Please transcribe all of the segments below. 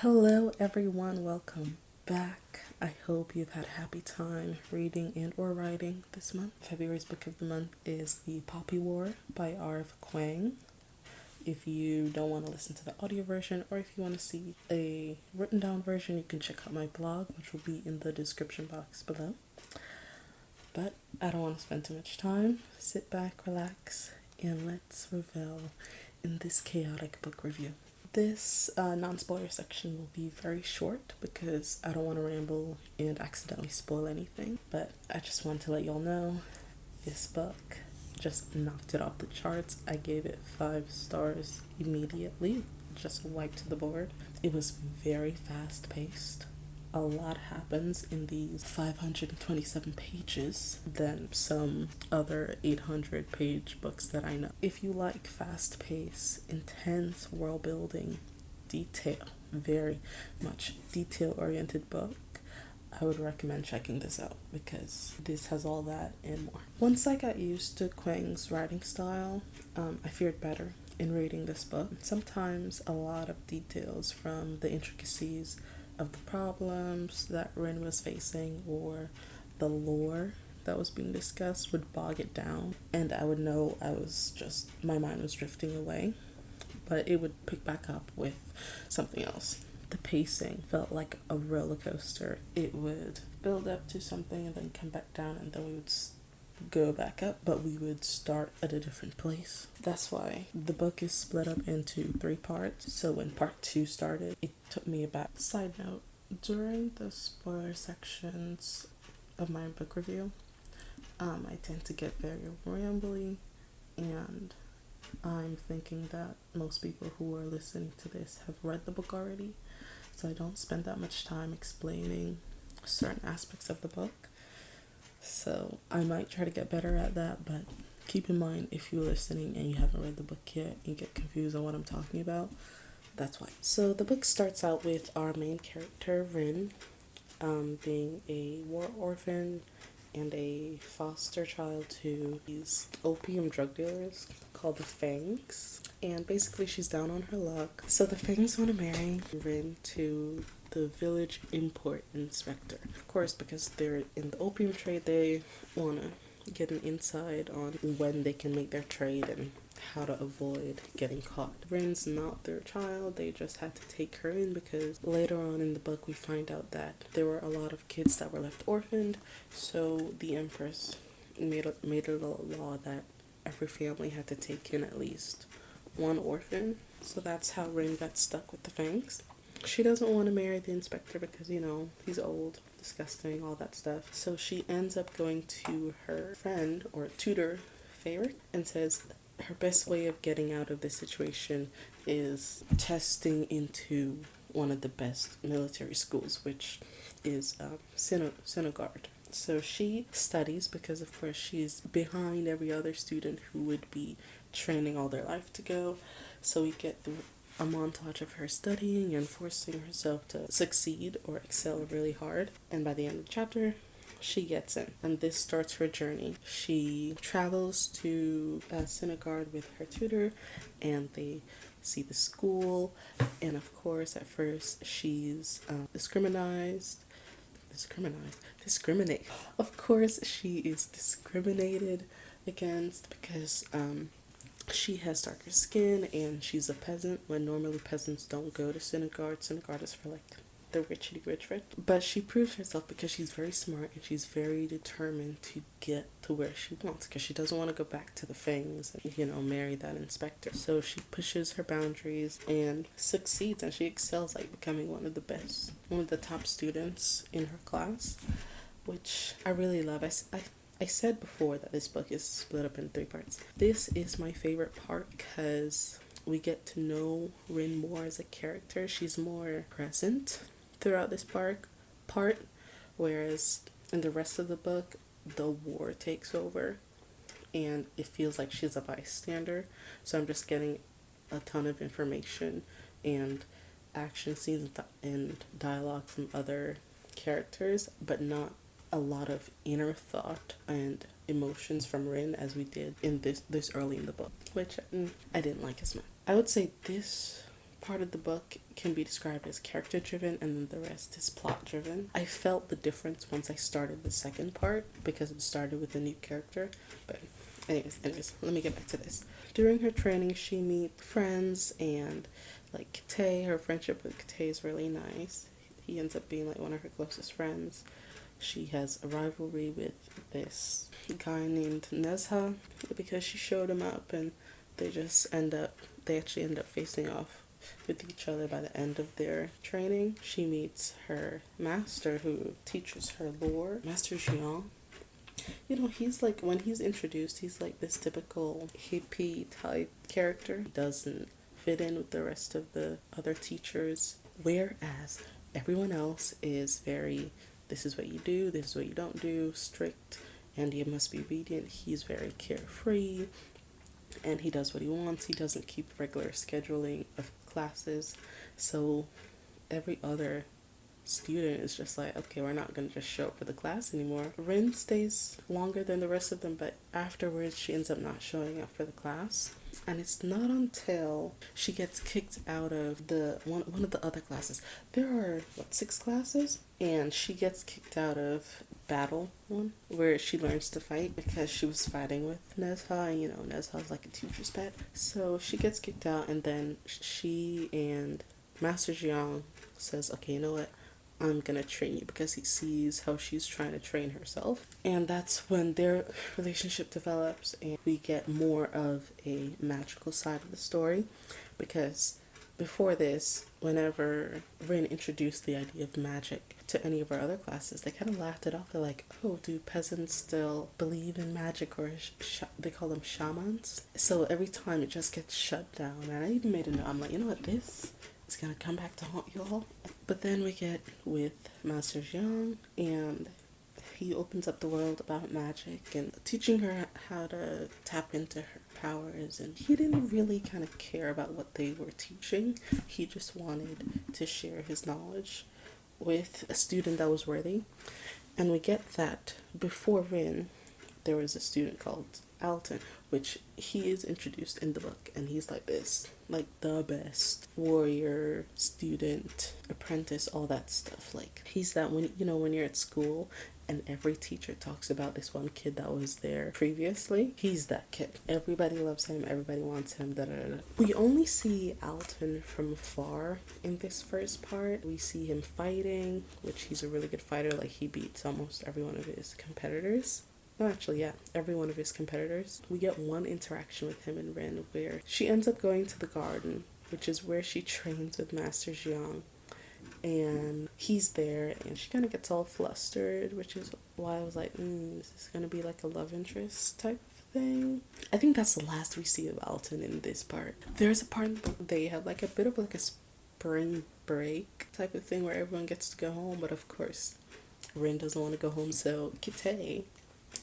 Hello everyone, welcome back. I hope you've had a happy time reading and or writing this month. February's book of the month is The Poppy War by R.F Kuang. If you don't want to listen to the audio version or if you want to see a written down version, you can check out my blog, which will be in the description box below. But I don't want to spend too much time. Sit back, relax, and let's revel in this chaotic book review. This non-spoiler section will be very short because I don't want to ramble and accidentally spoil anything. But I just want to let y'all know this book just knocked it off the charts. I gave it 5 stars immediately, just wiped the board. It was very fast paced. A lot happens in these 527 pages than some other 800 page books that I know. If you like fast pace, intense world building, detail, very much detail oriented book, I would recommend checking this out because this has all that and more. Once I got used to Kuang's writing style, I fared better in reading this book. Sometimes a lot of details from the intricacies of the problems that Rin was facing or the lore that was being discussed would bog it down, and I would know my mind was drifting away, but it would pick back up with something else. The pacing felt like a roller coaster. It would build up to something and then come back down, and then we would go back up, but we would start at a different place. That's why the book is split up into 3 parts. So when part 2 started, it took me aback. Side note, during the spoiler sections of my book review, I tend to get very rambly, and I'm thinking that most people who are listening to this have read the book already, so I don't spend that much time explaining certain aspects of the book. So I might try to get better at that, but keep in mind, if you're listening and you haven't read the book yet, you get confused on what I'm talking about, that's why. So the book starts out with our main character, Rin, being a war orphan and a foster child to these opium drug dealers called the Fangs. And basically she's down on her luck. So the Fangs want to marry Rin to the village import inspector. Of course, because they're in the opium trade, they want to get an insight on when they can make their trade and how to avoid getting caught. Rin's not their child, they just had to take her in because later on in the book we find out that there were a lot of kids that were left orphaned, so the Empress made it a law that every family had to take in at least one orphan. So that's how Rin got stuck with the Fangs. She doesn't want to marry the inspector because, he's old, disgusting, all that stuff. So she ends up going to her friend or tutor, favorite, and says her best way of getting out of this situation is testing into one of the best military schools, which is Senegard. So she studies because, of course, she's behind every other student who would be training all their life to go. So we get through a montage of her studying and forcing herself to succeed or excel really hard. And by the end of the chapter, she gets in. And this starts her journey. She travels to Senegard with her tutor, and they see the school. And of course, at first, she's discriminate. Of course, she is discriminated against because she has darker skin and she's a peasant when normally peasants don't go to Senegard. Senegard is for like the rich. But she proves herself because she's very smart and she's very determined to get to where she wants because she doesn't want to go back to the Fangs and, marry that inspector. So she pushes her boundaries and succeeds, and she excels, like becoming one of the top students in her class, which I really love. I said before that this book is split up in 3 parts. This is my favorite part because we get to know Rin more as a character. She's more present throughout this part, whereas in the rest of the book, the war takes over and it feels like she's a bystander. So I'm just getting a ton of information and action scenes and dialogue from other characters, but not a lot of inner thought and emotions from Rin as we did in this early in the book, which I didn't like as much. I would say this part of the book can be described as character driven and then the rest is plot driven. I felt the difference once I started the second part because it started with a new character. But anyways, let me get back to this. During her training, she meets friends, and like Tay, her friendship with Tay is really nice. He ends up being like one of her closest friends. She has a rivalry with this guy named Nezha because she showed him up, and they actually end up facing off with each other by the end of their training. She meets her master who teaches her lore, Master Jiang. You know, he's like, when he's introduced, he's like this typical hippie type character. He doesn't fit in with the rest of the other teachers, whereas everyone else is very, this is what you do, this is what you don't do, strict, and you must be obedient. He's very carefree, and he does what he wants. He doesn't keep regular scheduling of classes, so every other student is just like, okay, we're not going to just show up for the class anymore. Rin stays longer than the rest of them, but afterwards she ends up not showing up for the class. And it's not until she gets kicked out of the one of the other classes. There are, 6 classes? And she gets kicked out of battle one, where she learns to fight because she was fighting with Nezha, and you know, Nezha's like a teacher's pet. So she gets kicked out, and then she and Master Jiang says, okay, you know what? I'm gonna train you, because he sees how she's trying to train herself. And that's when their relationship develops, and we get more of a magical side of the story, because before this, whenever Rin introduced the idea of magic to any of our other classes, they kind of laughed it off. They're like, oh, do peasants still believe in magic, or they call them shamans? So every time it just gets shut down. And I even made a note, I'm like, you know what, this is gonna come back to haunt you all. But then we get with Master Jiang, and he opens up the world about magic and teaching her how to tap into her powers. And he didn't really kind of care about what they were teaching. He just wanted to share his knowledge with a student that was worthy. And we get that before Rin, there was a student called Alton, which he is introduced in the book, and he's like this, like the best warrior, student, apprentice, all that stuff. Like, he's that, when you're at school and every teacher talks about this one kid that was there previously, he's that kid. Everybody loves him, everybody wants him, da da da. We only see Alton from afar in this first part. We see him fighting, which he's a really good fighter. Like, he beats almost every one of his competitors. No, actually, yeah, every one of his competitors. We get one interaction with him and Rin where she ends up going to the garden, which is where she trains with Master Jiang. And he's there, and she kind of gets all flustered, which is why I was like, is this going to be like a love interest type of thing? I think that's the last we see of Alton in this part. There's a part they have like a bit of like a spring break type of thing where everyone gets to go home, but of course, Rin doesn't want to go home, so Kitei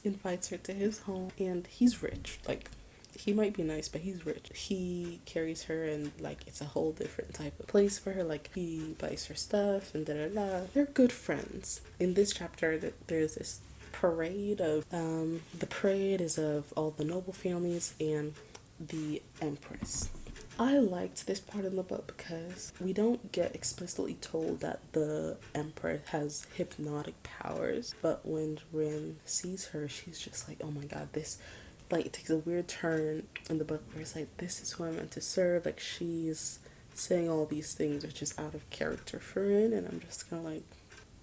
invites her to his home, and he's rich. Like, he might be nice, but he's rich. He carries her, and like, it's a whole different type of place for her. Like, he buys her stuff and da da da. They're good friends. In this chapter, there's this parade of the parade is of all the noble families and the Empress. I liked this part in the book because we don't get explicitly told that the Emperor has hypnotic powers, but when Rin sees her, she's just like, oh my god, this, like, it takes a weird turn in the book where it's like, this is who I'm meant to serve. Like, she's saying all these things which is out of character for Rin, and I'm just kind of like,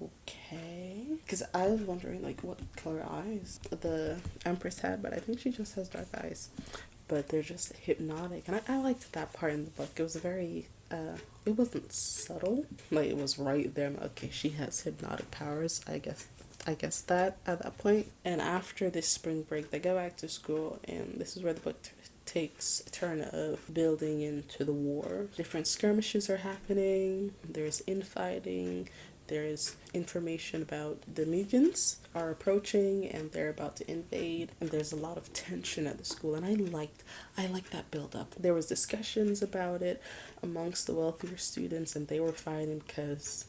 okay, because I was wondering like what color eyes the Empress had, but I think she just has dark eyes. But they're just hypnotic, and I liked that part in the book. It was very it wasn't subtle, like, it was right there. Okay, she has hypnotic powers, I guess that at that point. And after this spring break, they go back to school, and this is where the book takes a turn of building into the war. Different skirmishes are happening, there's infighting, there's information about the Mugans are approaching and they're about to invade, and there's a lot of tension at the school, and I liked that build up. There was discussions about it amongst the wealthier students, and they were fighting because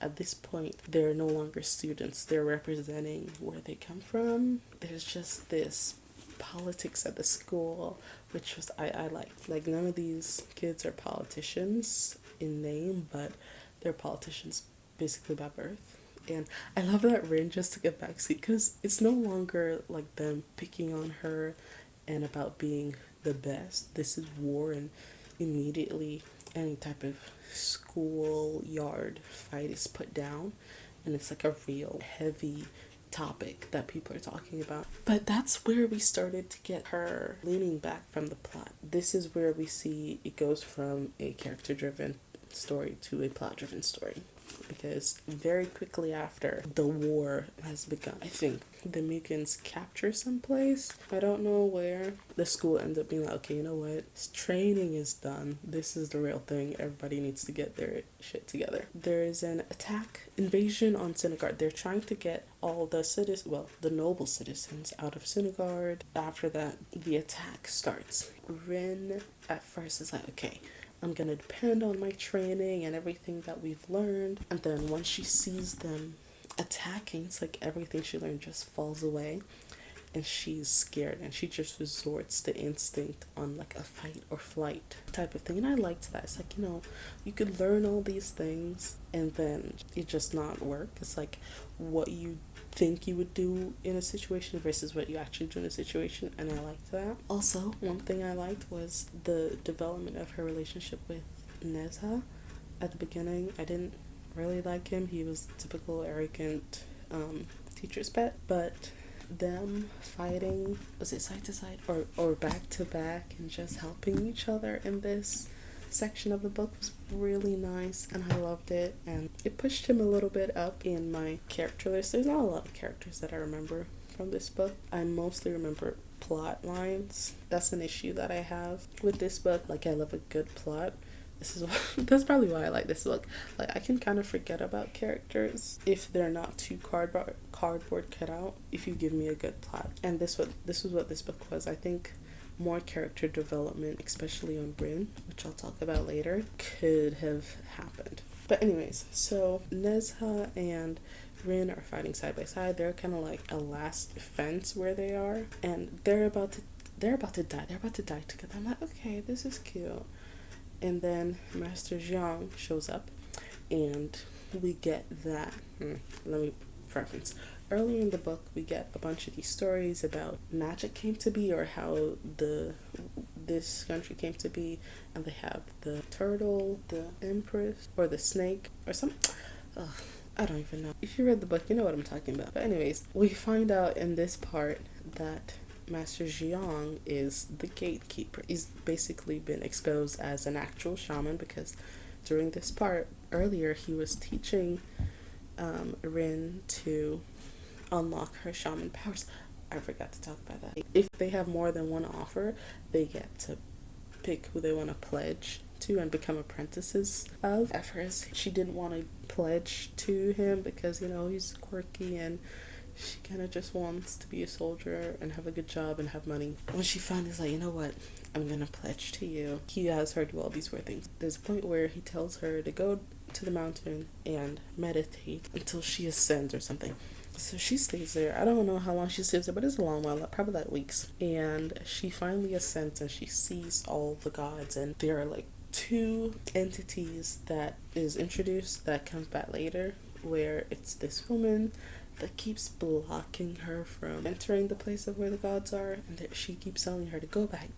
at this point they're no longer students, they're representing where they come from. There's just this politics at the school, which was I liked. Like, none of these kids are politicians in name, but they're politicians basically by birth. And I love that Rin just took a backseat because it's no longer like them picking on her and about being the best. This is war, and immediately any type of school yard fight is put down, and it's like a real heavy topic that people are talking about. But that's where we started to get her leaning back from the plot. This is where we see it goes from a character driven story to a plot driven story, because very quickly after the war has begun, I think the Mugans capture someplace, I don't know where. The school ends up being like, okay, you know what, training is done, this is the real thing, everybody needs to get their shit together. There is an invasion on Sinigard. They're trying to get all the noble citizens out of Sinigard. After that, the attack starts. Rin at first is like, okay, I'm gonna depend on my training and everything that we've learned. And then once she sees them attacking, it's like everything she learned just falls away, and she's scared, and she just resorts to instinct on like a fight or flight type of thing. And I liked that. It's like, you could learn all these things and then it just not work. It's like what you think you would do in a situation versus what you actually do in a situation, and I liked that. Also, one thing I liked was the development of her relationship with Nezha. At the beginning, I didn't really like him. He was typical arrogant teacher's pet, but them fighting, was it side to side or back to back, and just helping each other in this section of the book was really nice, and I loved it, and it pushed him a little bit up in my character list. There's not a lot of characters that I remember from this book. I mostly remember plot lines. That's an issue that I have with this book. Like, I love a good plot. That's probably why I like this book. Like, I can kind of forget about characters if they're not too cardboard cut out, if you give me a good plot. And this was what this book was. I think more character development, especially on Rin, which I'll talk about later, could have happened. But anyways, so Nezha and Rin are fighting side by side. They're kind of like a last fence where they are, and they're about to die. They're about to die together. I'm like, okay, this is cute. And then Master Zhang shows up, and we get that. Let me preference. Earlier in the book, we get a bunch of these stories about magic came to be, or how this country came to be, and they have the turtle, the empress, or the snake, or something. I don't even know. If you read the book, you know what I'm talking about. But anyways, we find out in this part that Master Jiang is the gatekeeper. He's basically been exposed as an actual shaman, because during this part earlier, he was teaching Rin to unlock her shaman powers. I forgot to talk about that. If they have more than one offer, they get to pick who they want to pledge to and become apprentices of. At first, she didn't want to pledge to him because, he's quirky, and she kind of just wants to be a soldier and have a good job and have money. When she finally is like, you know what, I'm gonna pledge to you, he has her do all these weird things. There's a point where he tells her to go to the mountain and meditate until she ascends or something. So she stays there. I don't know how long she stays there, but it's a long while, probably like weeks. And she finally ascends, and she sees all the gods, and there are like two entities that is introduced that comes back later, where it's this woman that keeps blocking her from entering the place of where the gods are, and that she keeps telling her to go back.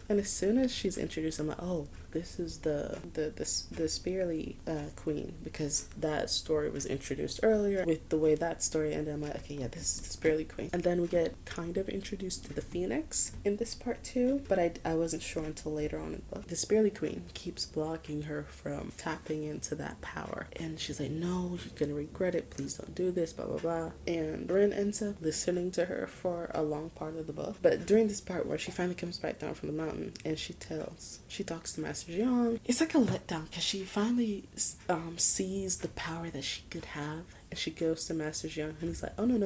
And as soon as she's introduced, I'm like, oh, this is the Spearly queen, because that story was introduced earlier. With the way that story ended, I'm like, okay, yeah, this is the Spearly queen. And then we get kind of introduced to the Phoenix in this part too, but I wasn't sure until later on in the book. The Spearly queen keeps blocking her from tapping into that power, and she's like, no, you're gonna regret it, please don't do this, blah blah blah. And Rin ends up listening to her for a long part of the book. But during this part where she finally comes back down from the mountain and she talks to Master Jiang, it's like a letdown, because she finally sees the power that she could have, and she goes to Master Jiang, and he's like, oh, no,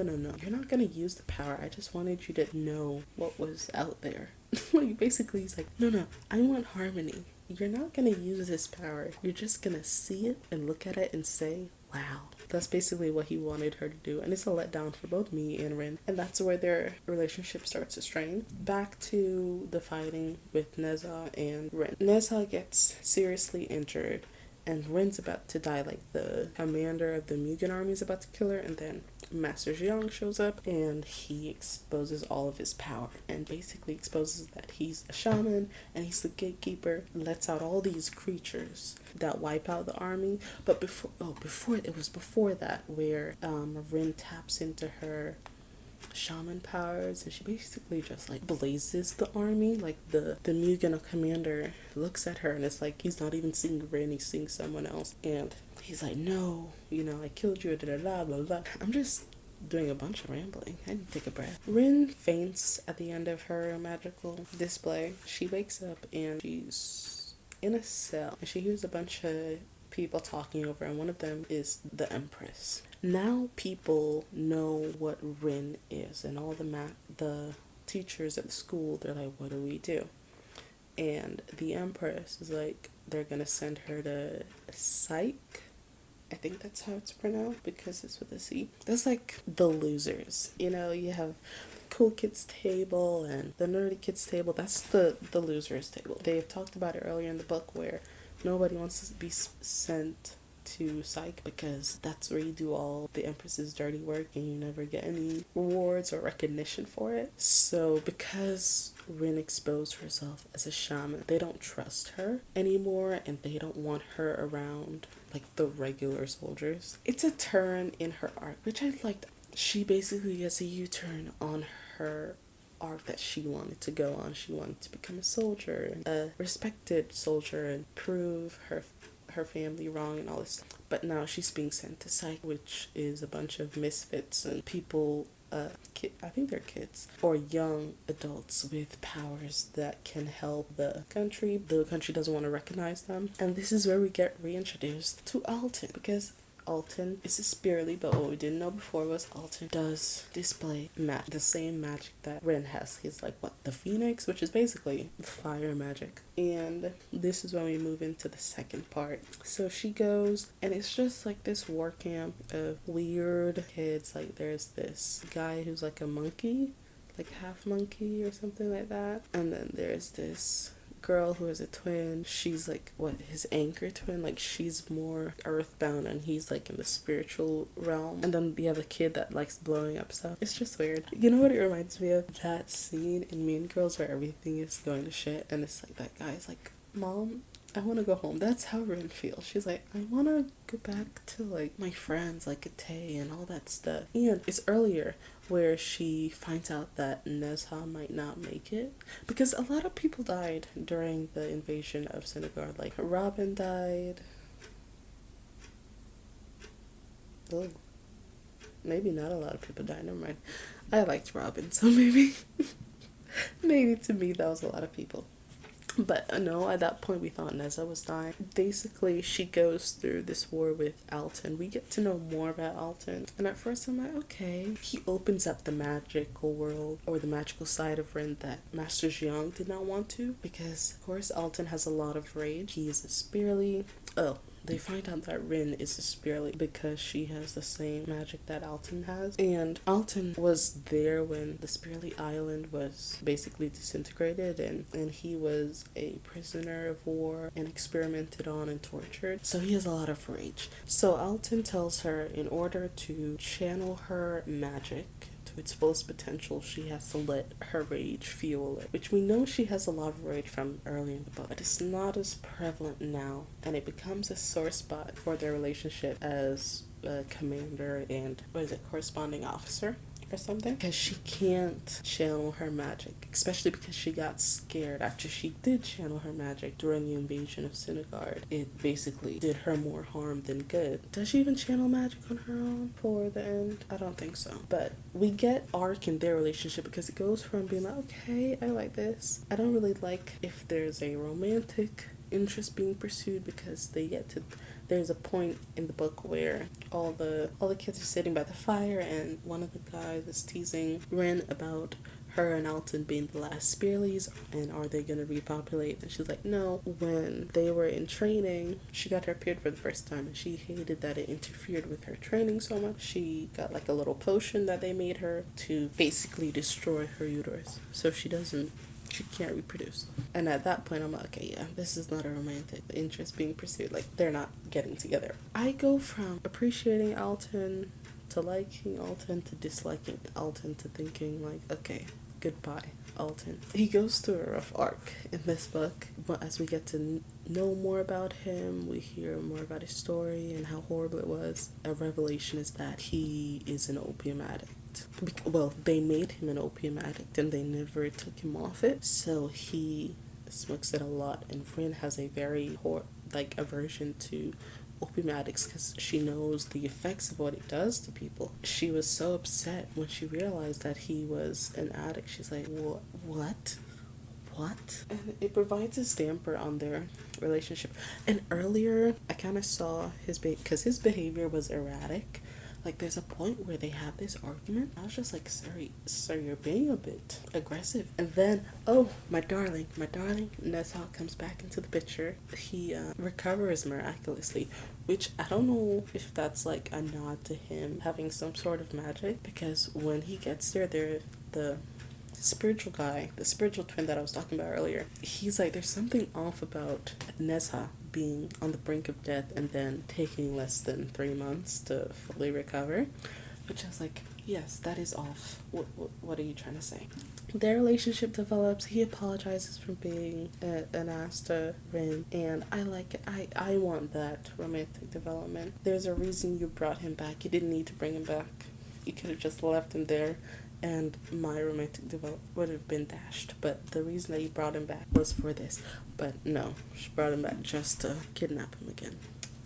you're not gonna use the power, I just wanted you to know what was out there. Like, basically he's like, no, I want harmony. You're not gonna use this power, you're just gonna see it and look at it and say, wow. That's basically what he wanted her to do, and it's a letdown for both me and Rin. And that's where their relationship starts to strain. Back to the fighting with Neza and Rin. Neza gets seriously injured, and Rin's about to die. Like, the commander of the Mugen army is about to kill her, and then Master Jiang shows up, and he exposes all of his power, and basically exposes that he's a shaman, and he's the gatekeeper, lets out all these creatures that wipe out the army. But before that, where Rin taps into her shaman powers, and she basically just like blazes the army. Like, the Mugen commander looks at her, and it's like he's not even seeing Rin, he's seeing someone else, and he's like, no, I killed you, da da da blah. I'm just doing a bunch of rambling. I need to take a breath. Rin faints at the end of her magical display. She wakes up and she's in a cell, and she hears a bunch of people talking over, and one of them is the Empress. Now people know what Rin is, and all the teachers at the school, they're like, what do we do? And the Empress is like, they're gonna send her to psych. I think that's how it's pronounced because it's with a C. That's like the losers. You have cool kids table and the nerdy kids table. That's the losers table. They've talked about it earlier in the book where nobody wants to be sent to psych because that's where you do all the Empress's dirty work and you never get any rewards or recognition for it. So because Rin exposed herself as a shaman, they don't trust her anymore, and they don't want her around like the regular soldiers. It's a turn in her arc, which I liked. She basically gets a U-turn on her arc that she wanted to go on. She wanted to become a soldier, a respected soldier, and prove her family wrong and all this. But now she's being sent to psych, which is a bunch of misfits and people, I think they're kids or young adults with powers that can help the country. The country doesn't want to recognize them. And this is where we get reintroduced to Alton, because Alton is a spirally, but what we didn't know before was Alton does display the same magic that Rin has. He's like, the Phoenix, which is basically fire magic. And this is when we move into the second part. So she goes, and it's just like this war camp of weird kids. Like, there's this guy who's like a monkey, like half monkey or something like that. And then there's this girl who has a twin. She's like his anchor twin. Like, she's more earthbound and he's like in the spiritual realm. And then you have a kid that likes blowing up stuff. It's just weird. You know what it reminds me of? That scene in Mean Girls where everything is going to shit and it's like that guy's like, Mom, I want to go home. That's how Rin feels. She's like, I want to go back to like my friends, like Tay and all that stuff. And it's earlier where she finds out that Nezha might not make it, because a lot of people died during the invasion of Sinigard. Like, Robin died. Oh, maybe not a lot of people died. Never mind. I liked Robin, so maybe to me that was a lot of people. But no, at that point we thought Neza was dying. Basically, she goes through this war with Alton. We get to know more about Alton. And at first I'm like, okay. He opens up the magical world, or the magical side of Rin that Master Jiang did not want to. Because, of course, Alton has a lot of rage. He is a spirally. They find out that Rin is a spirally because she has the same magic that Alton has. And Alton was there when the spirally island was basically disintegrated, and he was a prisoner of war and experimented on and tortured. So he has a lot of rage. So Alton tells her in order to channel her magic to its fullest potential, she has to let her rage fuel it, which we know she has a lot of rage from early in the book, but it's not as prevalent now, and it becomes a sore spot for their relationship as a commander and corresponding officer or something, because she can't channel her magic, especially because she got scared after she did channel her magic during the invasion of Sinigard. It basically did her more harm than good. Does she even channel magic on her own for the end? I don't think so. But we get arc in their relationship because it goes from being like, okay, I like this. I don't really like if there's a romantic interest being pursued, because there's a point in the book where all the kids are sitting by the fire, and one of the guys is teasing Rin about her and Alton being the last Spearleys, and are they gonna repopulate? And she's like, no. When they were in training, she got her period for the first time, and she hated that it interfered with her training so much. She got like a little potion that they made her to basically destroy her uterus, so she can't reproduce. And at that point, I'm like, okay, yeah, this is not a romantic interest being pursued. Like, they're not getting together. I go from appreciating Alton to liking Alton to disliking Alton to thinking, like, okay, goodbye, Alton. He goes through a rough arc in this book, but as we get to know more about him, we hear more about his story and how horrible it was. A revelation is that he is an opium addict. Well, they made him an opium addict and they never took him off it, so he smokes it a lot. And Rin has a very aversion to opium addicts because she knows the effects of what it does to people. She was so upset when she realized that he was an addict. She's like, what? And it provides a damper on their relationship. And earlier, I kind of saw because his behavior was erratic. Like, there's a point where they have this argument. I was just like, sir, you're being a bit aggressive. And then, oh, my darling, Nessa comes back into the picture. He recovers miraculously, which I don't know if that's like a nod to him having some sort of magic, because when he gets there, the spiritual guy, the spiritual twin that I was talking about earlier, he's like, there's something off about Nezha being on the brink of death and then taking less than 3 months to fully recover, which I was like, yes, that is off. What are you trying to say? Their relationship develops. He apologizes for being an ass to Rin, and I like it. I want that romantic development. There's a reason you brought him back. You didn't need to bring him back. You could have just left him there, and my romantic development would have been dashed. But the reason that you brought him back was for this. But no, she brought him back just to kidnap him again.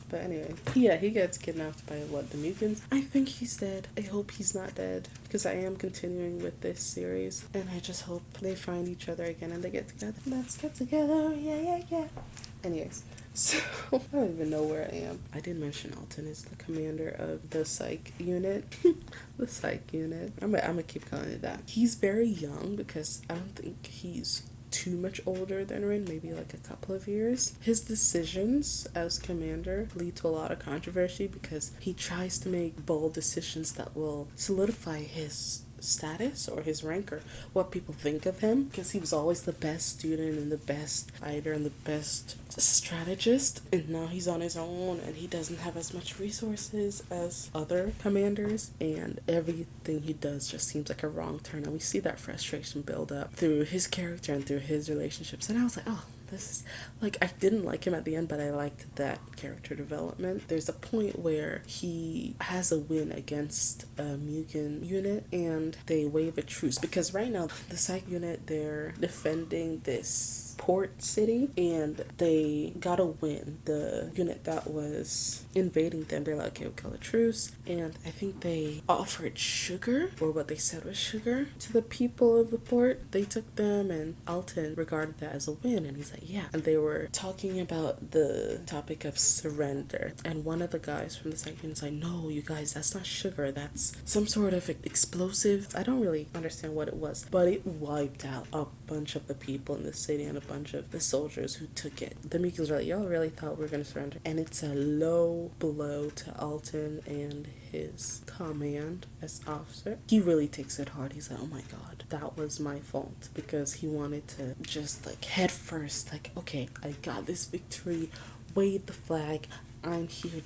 But anyway, yeah, he gets kidnapped by the Mugans. I think he's dead. I hope he's not dead, because I am continuing with this series, and I just hope they find each other again and they get together. Let's get together, yeah. Anyways, so I don't even know where I am. I did mention Alton is the commander of the psych unit. The psych unit. I'm gonna keep calling it that. He's very young because I don't think he's too much older than Rin, maybe like a couple of years. His decisions as commander lead to a lot of controversy because he tries to make bold decisions that will solidify his status or his rank or what people think of him, because he was always the best student and the best fighter and the best strategist, and now he's on his own and he doesn't have as much resources as other commanders, and everything he does just seems like a wrong turn, and we see that frustration build up through his character and through his relationships. And I was like, oh, this is like, I didn't like him at the end, but I liked that character development. There's a point where he has a win against a Mugen unit and they waive a truce, because right now the psych unit, they're defending this port city and they got a win. The unit that was invading them, they're like, okay, we'll call a truce, and I think they offered sugar, or what they said was sugar, to the people of the port. They took them, and Alton regarded that as a win, and he's like, yeah. And they were talking about the topic of surrender, and one of the guys from the psych unit is like, no, you guys, that's not sugar, that's some sort of explosive. I don't really understand what it was, but it wiped out a bunch of the people in the city and a bunch of the soldiers who took it. The Mugans were like, y'all really thought we were gonna surrender? And it's a low blow to Alton and his command as officer. He really takes it hard. He's like, oh my god, that was my fault, because he wanted to just like head first, like, okay, I got this victory, wave the flag, I'm here,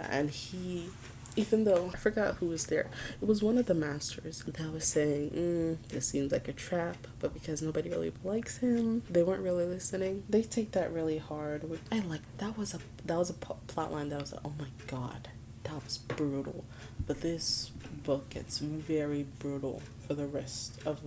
and he, even though I forgot who was there, it was one of the masters that was saying, this seems like a trap, but because nobody really likes him, they weren't really listening. They take that really hard. I like that was a plot line that was like, oh my god, that was brutal. But this book gets very brutal for the rest of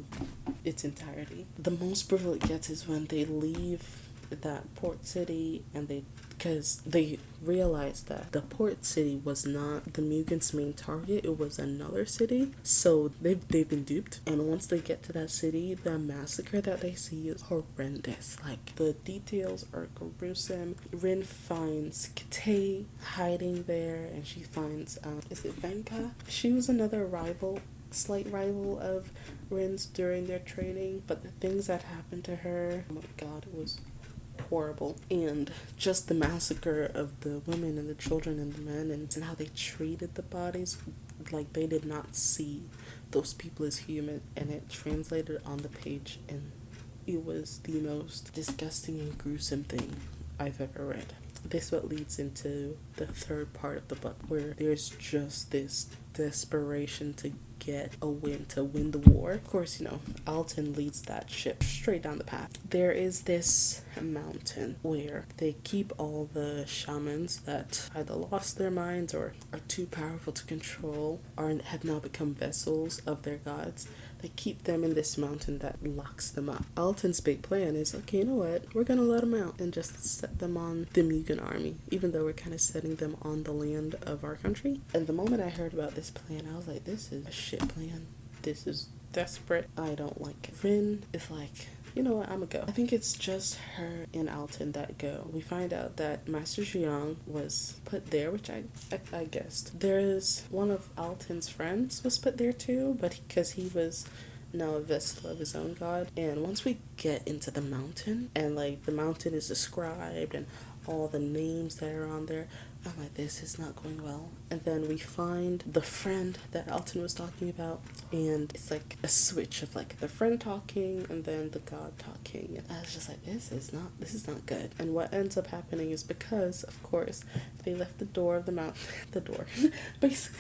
its entirety. The most brutal it gets is when they leave that port city and because they realized that the port city was not the Mugens' main target, it was another city. So they've been duped. And once they get to that city, the massacre that they see is horrendous. Like, the details are gruesome. Rin finds Kate hiding there, and she finds, is it Venka? She was another rival slight rival of Rin's during their training, but the things that happened to her, oh my god, it was horrible. And just the massacre of the women and the children and the men, and how they treated the bodies, like they did not see those people as human, and it translated on the page, and it was the most disgusting and gruesome thing I've ever read. This what leads into the third part of the book, where there's just this desperation to get a win, to win the war. Of course, Alton leads that ship straight down the path. There is this mountain where they keep all the shamans that either lost their minds or are too powerful to control, or have now become vessels of their gods. They keep them in this mountain that locks them up. Alton's big plan is, okay, you know what? We're gonna let them out and just set them on the Mugen army, even though we're kind of setting them on the land of our country. And the moment I heard about this plan, I was like, this is a shit plan. This is desperate. I don't like it. Rin is like, you know what, I'ma go. I think it's just her and Alton that go. We find out that Master Jiang was put there, which I guessed. There's one of Alton's friends was put there too, but because he was now a vessel of his own god. And once we get into the mountain, and like the mountain is described and all the names that are on there, I'm like, this is not going well. And then we find the friend that Alton was talking about, and it's like a switch of like the friend talking and then the god talking. And I was just like, this is not good. And what ends up happening is, because of course they left the door of the mountain basically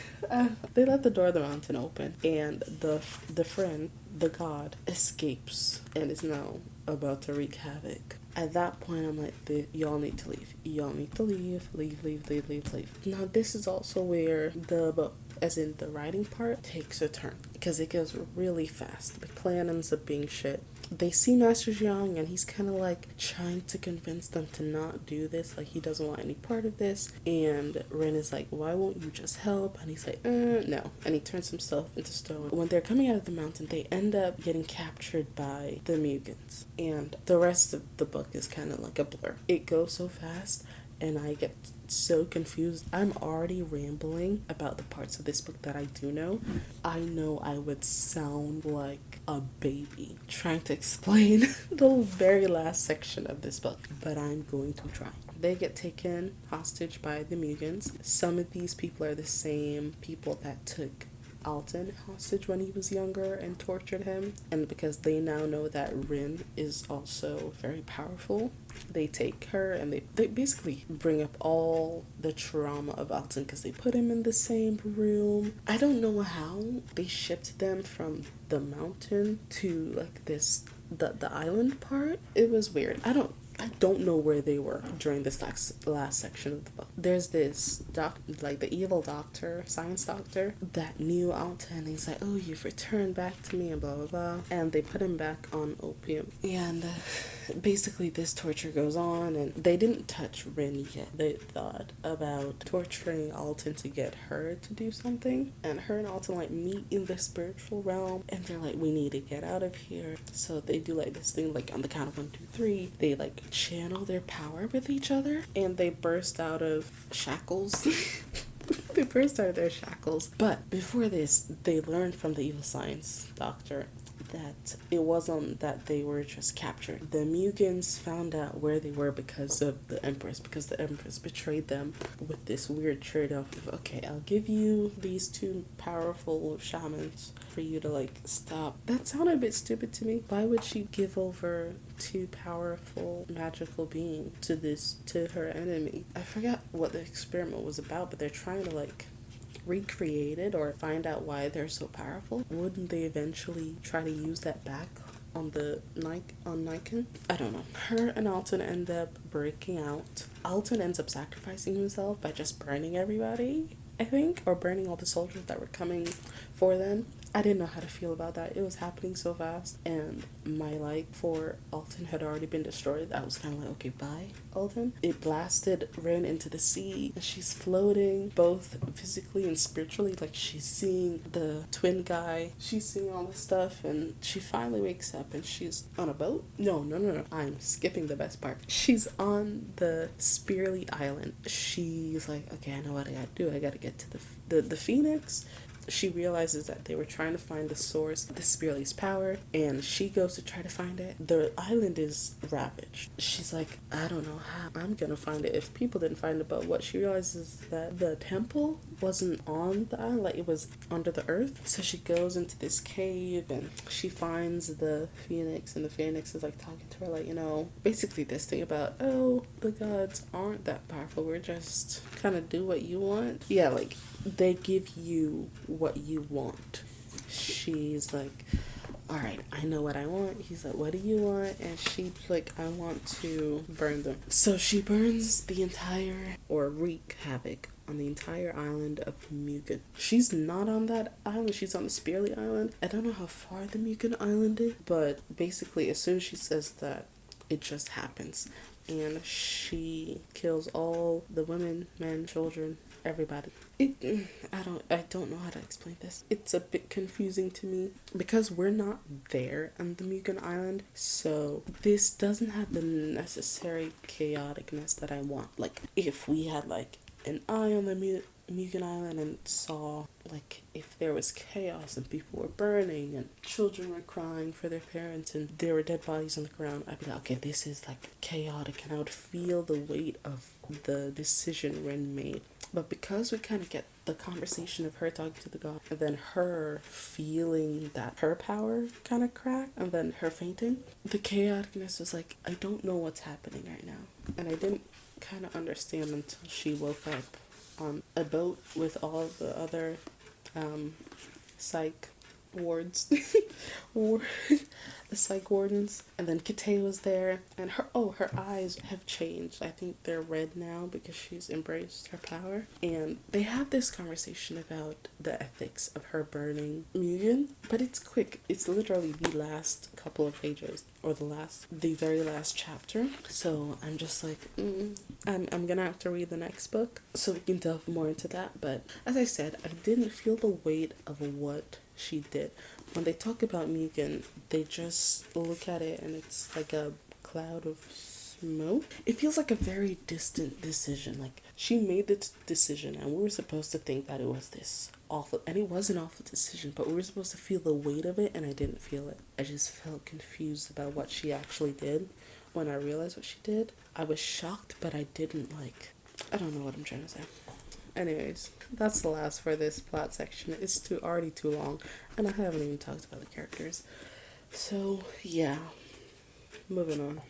they left the door of the mountain open, and the friend, the god, escapes and is now about to wreak havoc. At that point, I'm like, y'all need to leave. Y'all need to leave. Leave. Now, this is also where the book, as in the writing part, takes a turn, because it goes really fast. The plan ends up being shit. They see Master Jiang, and he's kind of like trying to convince them to not do this. Like, he doesn't want any part of this. And Rin is like, why won't you just help? And he's like, no. And he turns himself into stone. When they're coming out of the mountain, they end up getting captured by the Mugens. And the rest of the book is kind of like a blur. It goes so fast, and I get so confused. I'm already rambling about the parts of this book that I do know. I know I would sound like a baby trying to explain the very last section of this book, but I'm going to try. They get taken hostage by the Mugens. Some of these people are the same people that took Alton hostage when he was younger and tortured him, and because they now know that Rin is also very powerful, they take her and they basically bring up all the trauma of Alton, because they put him in the same room. I don't know how they shipped them from the mountain to like this the island part. It was weird. I don't know where they were during this last section of the book. There's this like the evil doctor, science doctor, that knew Alton. He's like, oh, you've returned back to me, and blah, blah, blah. And they put him back on opium. And basically this torture goes on, and they didn't touch Rin yet. They thought about torturing Alton to get her to do something. And her and Alton like meet in the spiritual realm, and they're like, we need to get out of here. So they do like this thing, like on the count of 1, 2, 3, they like channel their power with each other, and they burst out of shackles. They burst out of their shackles. But before this, they learned from the evil science doctor that it wasn't that they were just captured. The Mugens found out where they were because of the Empress, because the Empress betrayed them with this weird trade-off of, okay, I'll give you these 2 powerful shamans for you to like stop. That sounded a bit stupid to me. Why would she give over 2 powerful magical beings to her enemy? I forgot what the experiment was about, but they're trying to like recreate it or find out why they're so powerful. Wouldn't they eventually try to use that back on Niken? I don't know. Her and Alton end up breaking out. Alton ends up sacrificing himself by just burning everybody, I think, or burning all the soldiers that were coming for them. I didn't know how to feel about that. It was happening so fast, and my like for Alton had already been destroyed. I was kind of like, okay, bye, Alton. It blasted Rin into the sea, and she's floating both physically and spiritually. Like, she's seeing the twin guy, she's seeing all this stuff, and she finally wakes up and she's on a boat. No. I'm skipping the best part. She's on the Spearly Island. She's like, okay, I know what I gotta do. I gotta get to the Phoenix. she realizes that they were trying to find the source of the Spearly's power, and she goes to try to find it. The island is ravaged. She's like, I don't know how I'm gonna find it if people didn't find it. But what she realizes is that the temple wasn't on the island, like it was under the earth. So she goes into this cave and she finds the phoenix, and the phoenix is like talking to her, like, basically this thing about, oh, the gods aren't that powerful, we're just kind of do what you want. Yeah, like they give you what you want. She's like, all right, I know what I want. He's like, what do you want? And she's like, I want to burn them. So she burns the entire, or wreak havoc on the entire island of Mugen. She's not on that island. She's on the Spearly Island. I don't know how far the Mugen Island is, but basically as soon as she says that, it just happens. And she kills all the women, men, children, everybody. I don't know how to explain this. It's a bit confusing to me because we're not there on the Mugen Island, so this doesn't have the necessary chaoticness that I want. Like if we had like an eye on the Mugen Island and saw like if there was chaos and people were burning and children were crying for their parents and there were dead bodies on the ground, I'd be like, okay, this is like chaotic, and I would feel the weight of the decision Rin made. But because we kind of get the conversation of her talking to the god, and then her feeling that her power kind of cracked, and then her fainting, the chaoticness was like, I don't know what's happening right now. And I didn't kind of understand until she woke up on a boat with all the other psych wards, the psych wardens, and then Kate was there, and her eyes have changed. I think they're red now because she's embraced her power, and they have this conversation about the ethics of her burning Mugen, but it's quick. It's literally the last couple of pages, or the very last chapter. So I'm just like, I'm gonna have to read the next book so we can delve more into that. But as I said, I didn't feel the weight of what she did. When they talk about Mugen, they just look at it and it's like a cloud of smoke. It feels like a very distant decision. Like she made this decision and we were supposed to think that it was this awful, and it was an awful decision, but we were supposed to feel the weight of it, and I didn't feel it. I just felt confused about what she actually did. When I realized what she did, I was shocked, but I didn't I don't know what I'm trying to say. Anyways, that's the last for this plot section. It's already too long, and I haven't even talked about the characters. So, yeah. Moving on.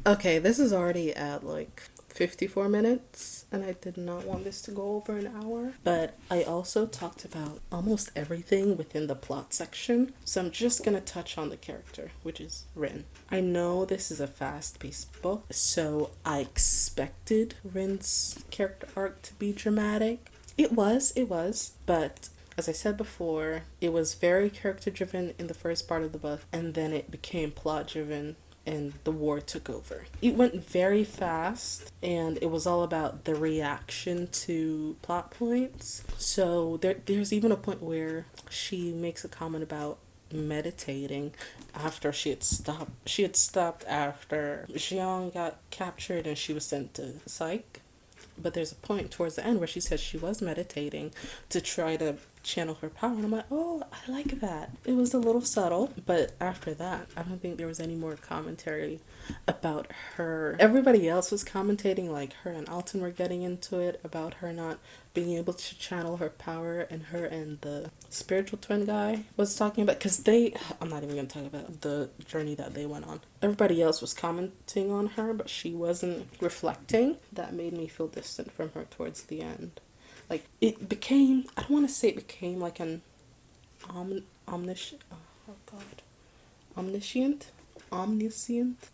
Okay, this is already at 54 minutes, and I did not want this to go over an hour. But I also talked about almost everything within the plot section, so I'm just gonna touch on the character, which is Rin. I know this is a fast-paced book, so I expected Rin's character arc to be dramatic. It was, but as I said before, it was very character-driven in the first part of the book, and then it became plot-driven and the war took over. It went very fast, and it was all about the reaction to plot points. So there's even a point where she makes a comment about meditating after she had stopped. She had stopped after Xiang got captured and she was sent to psych. But there's a point towards the end where she says she was meditating to try to channel her power, and I'm like, oh, I like that. It was a little subtle, but after that, I don't think there was any more commentary about her. Everybody else was commentating, like her and Alton were getting into it about her not being able to channel her power, and her and the spiritual twin guy was talking about, because I'm not even going to talk about the journey that they went on. Everybody else was commenting on her, but she wasn't reflecting. That made me feel distant from her towards the end. It became, I don't want to say it became like an omniscient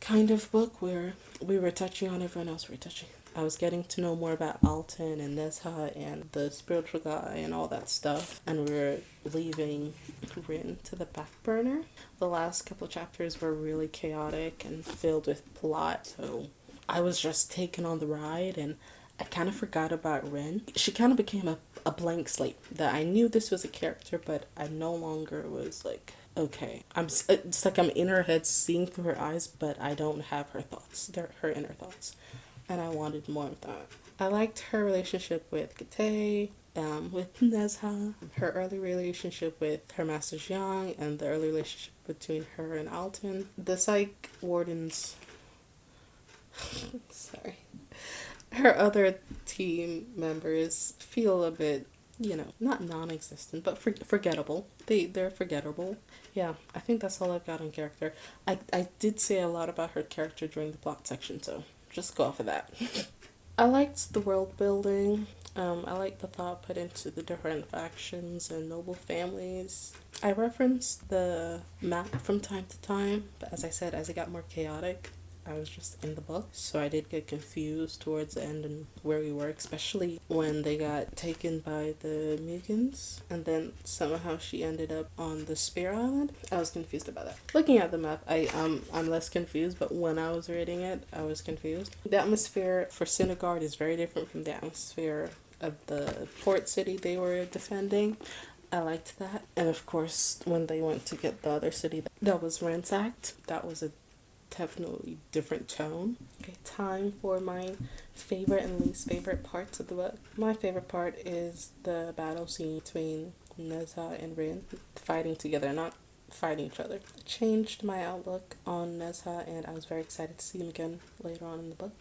kind of book where we were touching on everyone else we were touching. I was getting to know more about Alton and Nezha and the spiritual guy and all that stuff, and we were leaving Rin to the back burner. The last couple of chapters were really chaotic and filled with plot, so I was just taken on the ride, and I kind of forgot about Rin. She kind of became a blank slate, that I knew this was a character, but I no longer was like, okay. It's like I'm in her head seeing through her eyes, but I don't have her thoughts. They're her inner thoughts. And I wanted more of that. I liked her relationship with Kate. with Nezha, her early relationship with her master Jiang, and the early relationship between her and Alton. The psych wardens, sorry, her other team members feel a bit, not non-existent, but forgettable. They're forgettable. Yeah, I think that's all I've got on character. I did say a lot about her character during the plot section, so just go off of that. I liked the world building. I liked the thought put into the different factions and noble families. I referenced the map from time to time, but as I said, as it got more chaotic, I was just in the book, so I did get confused towards the end and where we were, especially when they got taken by the Mugans, and then somehow she ended up on the Spear Island. I was confused about that. Looking at the map, I'm less confused, but when I was reading it, I was confused. The atmosphere for Synagard is very different from the atmosphere of the port city they were defending. I liked that. And of course, when they went to get the other city that was ransacked, that was a definitely different tone. Okay, time for my favorite and least favorite parts of the book. My favorite part is the battle scene between Nezha and Rin fighting together, not fighting each other. It changed my outlook on Nezha, and I was very excited to see him again later on in the book.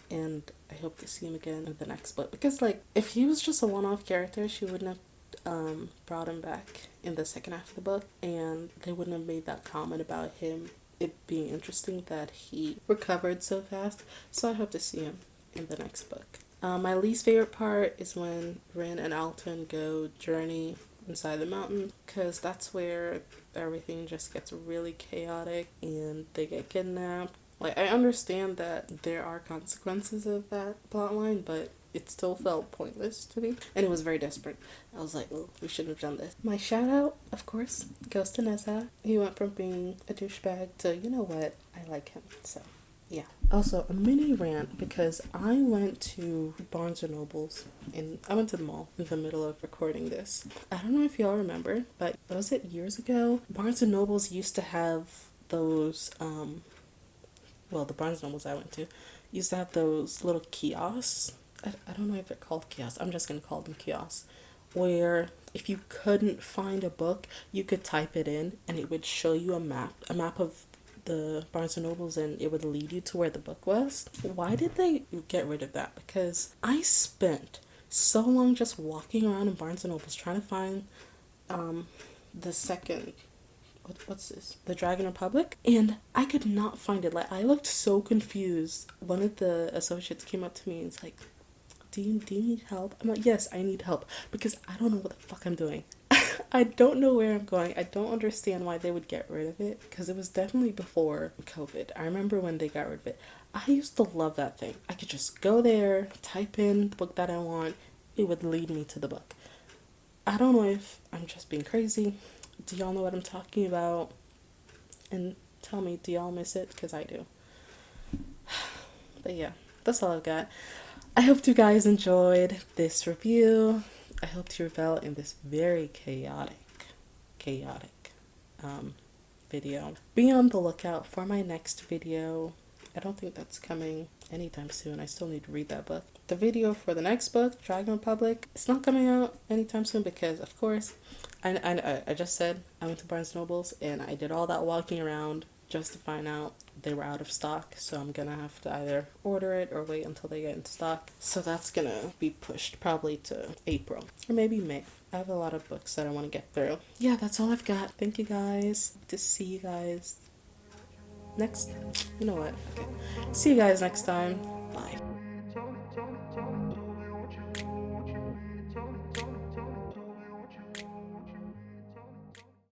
And I hope to see him again in the next book, because if he was just a one-off character, she wouldn't have brought him back in the second half of the book, and they wouldn't have made that comment about him, it being interesting that he recovered so fast. So I hope to see him in the next book. My least favorite part is when Rin and Alton go journey inside the mountain, because that's where everything just gets really chaotic and they get kidnapped. I understand that there are consequences of that plotline, but it still felt pointless to me, and it was very desperate. I was like, oh, we shouldn't have done this. My shout out, of course, goes to Nezha. He went from being a douchebag to, you know what, I like him, so yeah. Also, a mini rant, because I went to Barnes & Noble's, and I went to the mall in the middle of recording this. I don't know if y'all remember, but was it years ago? Barnes & Noble's used to have those, the Barnes & Noble's I went to used to have those little kiosks. I don't know if they're called kiosks. I'm just going to call them kiosks. Where if you couldn't find a book, you could type it in and it would show you a map of the Barnes & Nobles, and it would lead you to where the book was. Why did they get rid of that? Because I spent so long just walking around in Barnes & Nobles trying to find the second... what's this? The Dragon Republic? And I could not find it. I looked so confused. One of the associates came up to me and was like, do you need help? I'm like, yes, I need help, because I don't know what the fuck I'm doing. I don't know where I'm going. I don't understand why they would get rid of it, because it was definitely before COVID. I remember when they got rid of it. I used to love that thing. I could just go there, type in the book that I want. It would lead me to the book. I don't know if I'm just being crazy. Do y'all know what I'm talking about? And tell me, do y'all miss it? Because I do. But yeah, that's all I've got. I hope you guys enjoyed this review. I hope you felt in this very chaotic video. Be on the lookout for my next video. I don't think that's coming anytime soon. I still need to read that book. The video for the next book, Dragon Republic, it's not coming out anytime soon because, of course, I just said I went to Barnes & Noble's and I did all that walking around just to find out they were out of stock. So I'm gonna have to either order it or wait until they get into stock. So that's gonna be pushed probably to April or maybe May. I have a lot of books that I want to get through. Yeah, that's all I've got. Thank you guys. To see you guys next. You know what? Okay. See you guys next time. Bye.